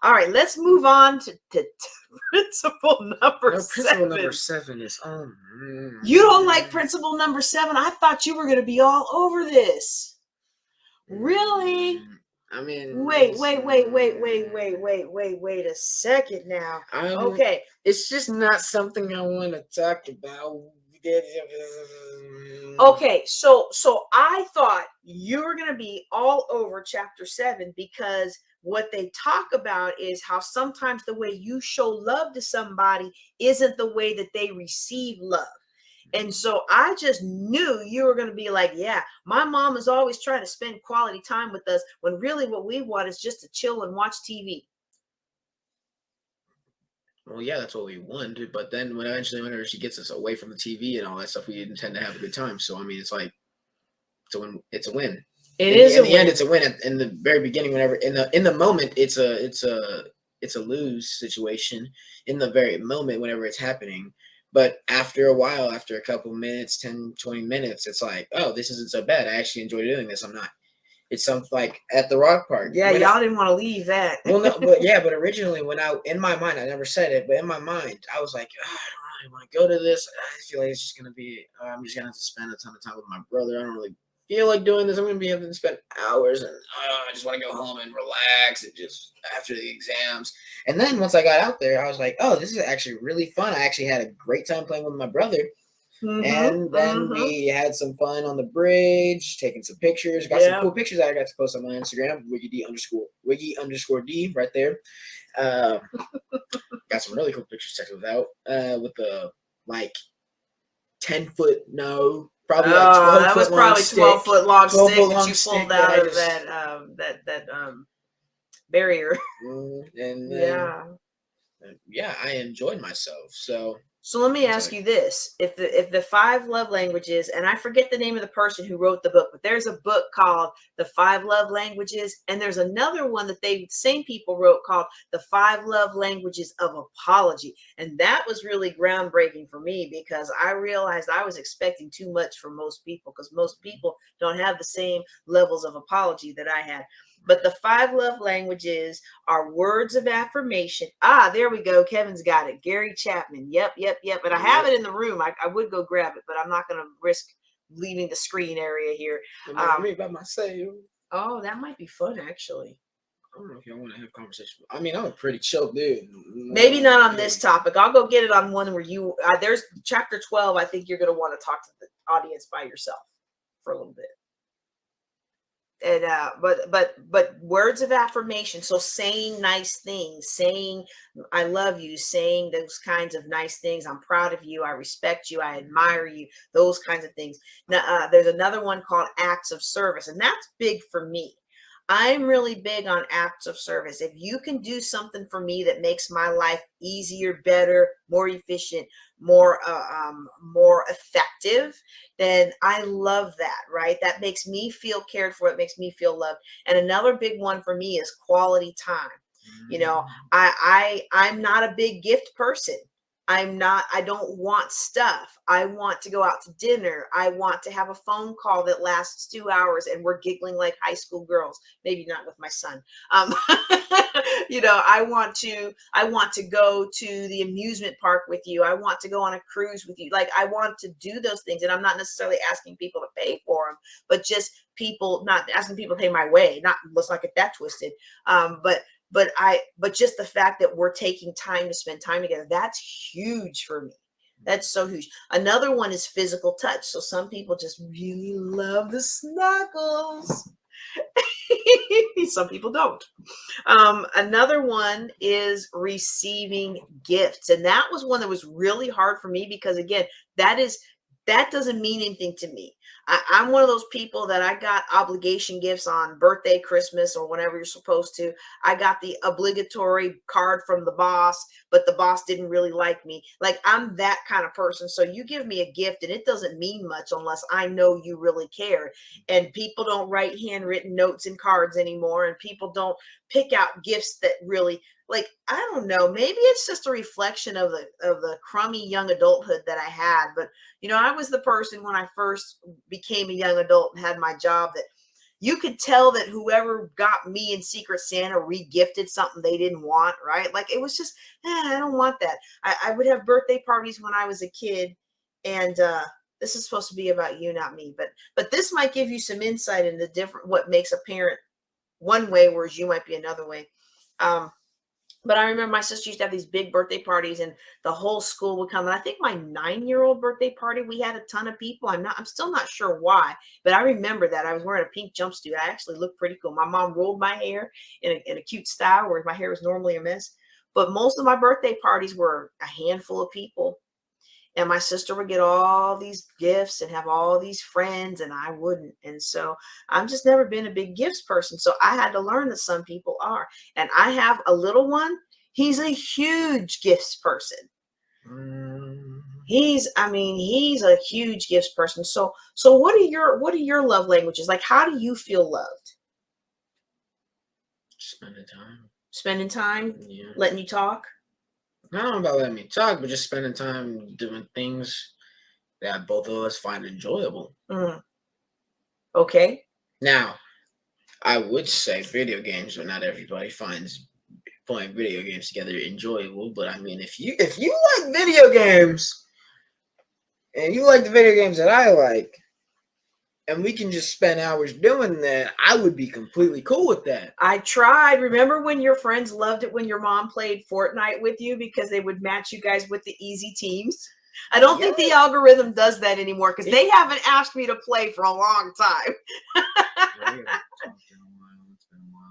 All right, let's move on to principle number No, principle number 7. 7 is You don't like principle number 7? I thought you were going to be all over this. Really? I mean, Wait a second now. Okay. It's just not something I want to talk about. Okay, so I thought you were going to be all over chapter 7 because what they talk about is how sometimes the way you show love to somebody isn't the way that they receive love. And so I just knew you were going to be like, yeah, my mom is always trying to spend quality time with us when really what we want is just to chill and watch TV. Well, yeah, that's what we want. But then whenever she gets us away from the TV and all that stuff, we didn't tend to have a good time. So I mean, it's like it's a win. It's a win. In the end, it's a win. In the very beginning, whenever in the moment, it's a lose situation. In the very moment, whenever it's happening. But after a while, after a couple minutes, 10, 20 minutes, it's like, oh, this isn't so bad. I actually enjoy doing this. I'm not. It's something like at the rock park. Yeah, y'all didn't want to leave that. Well, no, but originally, in my mind, I never said it, but in my mind, I was like, oh, I don't really want to go to this. I feel like it's just gonna be. I'm just gonna have to spend a ton of time with my brother. I don't really feel like doing this. I'm gonna be having to spend hours, and I just want to go home and relax, and just after the exams. And then once I got out there, I was like, oh, this is actually really fun. I actually had a great time playing with my brother. And then we had some fun on the bridge, taking some pictures. Got some cool pictures that I got to post on my Instagram, wiggy_d right there. Got some really cool pictures. Check those out. With the like 10-foot probably like 12 that was foot probably long 12-foot long 12 stick foot that long you stick pulled out I of just, that barrier. And then, yeah, I enjoyed myself. So let me ask you this: if the 5 love languages, and I forget the name of the person who wrote the book, but there's a book called The 5 Love Languages, and there's another one that same people wrote called The 5 Love Languages of Apology, and that was really groundbreaking for me because I realized I was expecting too much from most people because most people don't have the same levels of apology that I had. But the 5 love languages are words of affirmation. There we go. Kevin's got it. Gary Chapman. Yep. And I have it in the room. I would go grab it, but I'm not going to risk leaving the screen area here. Me by myself. Oh, that might be fun, actually. I don't know if y'all want to have conversation. I mean, I'm a pretty chill dude. Maybe not on this topic. I'll go get it on one where you. There's chapter 12. I think you're going to want to talk to the audience by yourself for a little bit. And but words of affirmation, so saying nice things, saying I love you, saying those kinds of nice things. I'm proud of you, I respect you, I admire you, those kinds of things. Now there's another one called acts of service, and that's big for me. I'm really big on acts of service. If you can do something for me that makes my life easier, better, more efficient, more effective, then I love that, right? That makes me feel cared for. It makes me feel loved. And another big one for me is quality time. You know, I'm not a big gift person. I don't want stuff. I want to go out to dinner. I want to have a phone call that lasts 2 hours and we're giggling like high school girls. Maybe not with my son. I want to go to the amusement park with you. I want to go on a cruise with you. Like, I want to do those things. And I'm not necessarily asking people to pay for them, but just not asking people to pay my way. Let's not get that twisted. But just the fact that we're taking time to spend time together, that's huge for me. That's so huge. Another one is physical touch. So some people just really love the snuggles. Some people don't. Another one is receiving gifts. And that was one that was really hard for me because, again, that doesn't mean anything to me. I'm one of those people that I got obligation gifts on birthday, Christmas, or whenever you're supposed to. I got the obligatory card from the boss, but the boss didn't really like me. Like, I'm that kind of person. So you give me a gift and it doesn't mean much unless I know you really care. And people don't write handwritten notes and cards anymore. And people don't pick out gifts that really, like, I don't know, maybe it's just a reflection of the crummy young adulthood that I had. But I was the person when I first became a young adult and had my job that you could tell that whoever got me in Secret Santa re-gifted something they didn't want, right? Like it was just, I don't want that. I would have birthday parties when I was a kid, and this is supposed to be about you, not me, but this might give you some insight into different what makes a parent one way, whereas you might be another way. But I remember my sister used to have these big birthday parties, and the whole school would come. And I think my 9-year-old birthday party, we had a ton of people. I'm still not sure why, but I remember that I was wearing a pink jumpsuit. I actually looked pretty cool. My mom rolled my hair in a cute style where my hair was normally a mess. But most of my birthday parties were a handful of people. And my sister would get all these gifts and have all these friends, and I wouldn't. And so I've just never been a big gifts person. So I had to learn that some people are. And I have a little one. He's a huge gifts person. He's a huge gifts person. So what are your love languages? Like, how do you feel loved? Spending time. Spending time? Yeah. Letting you talk? I don't know about letting me talk, but just spending time doing things that both of us find enjoyable. Okay. Now, I would say video games, but not everybody finds playing video games together enjoyable. But I mean, if you like video games and you like the video games that I like, and we can just spend hours doing that, I would be completely cool with that. I tried. Remember when your friends loved it when your mom played Fortnite with you because they would match you guys with the easy teams? I don't think the algorithm does that anymore because they haven't asked me to play for a long time.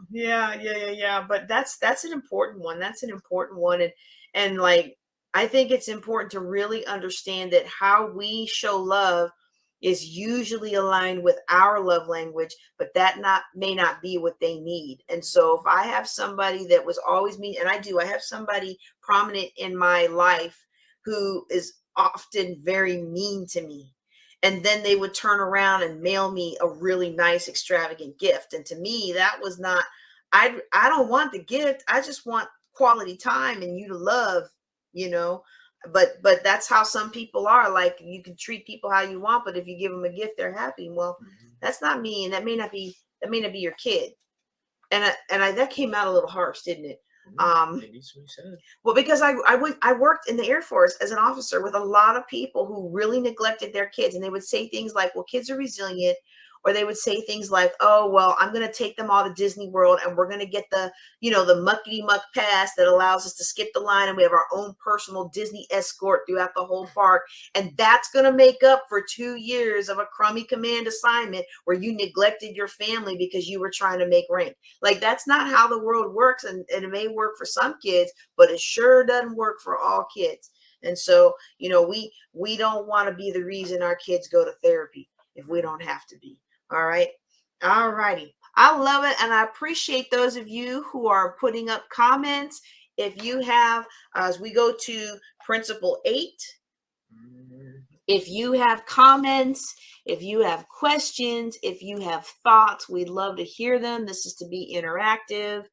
Yeah. But that's an important one. That's an important one. And like, I think it's important to really understand that how we show love is usually aligned with our love language, but that may not be what they need. And so if I have somebody that was always mean, and I have somebody prominent in my life who is often very mean to me, and then they would turn around and mail me a really nice extravagant gift. And to me, that was not, I don't want the gift. I just want quality time and you to love, but that's how some people are. Like, you can treat people how you want, but if you give them a gift, they're happy. Well, that's not me, and that may not be your kid. And that came out a little harsh, didn't it? Well, because I worked in the Air Force as an officer with a lot of people who really neglected their kids, and they would say things like, well, kids are resilient, or they would say things like, oh, well, I'm going to take them all to Disney World, and we're going to get the muckety muck pass that allows us to skip the line, and we have our own personal Disney escort throughout the whole park. And that's going to make up for 2 years of a crummy command assignment where you neglected your family because you were trying to make rank. Like, that's not how the world works. And it may work for some kids, but it sure doesn't work for all kids. And so, we don't want to be the reason our kids go to therapy if we don't have to be. All right. All righty. I love it. And I appreciate those of you who are putting up comments. If you have, as we go to principle 8, if you have comments, if you have questions, if you have thoughts, we'd love to hear them. This is to be interactive.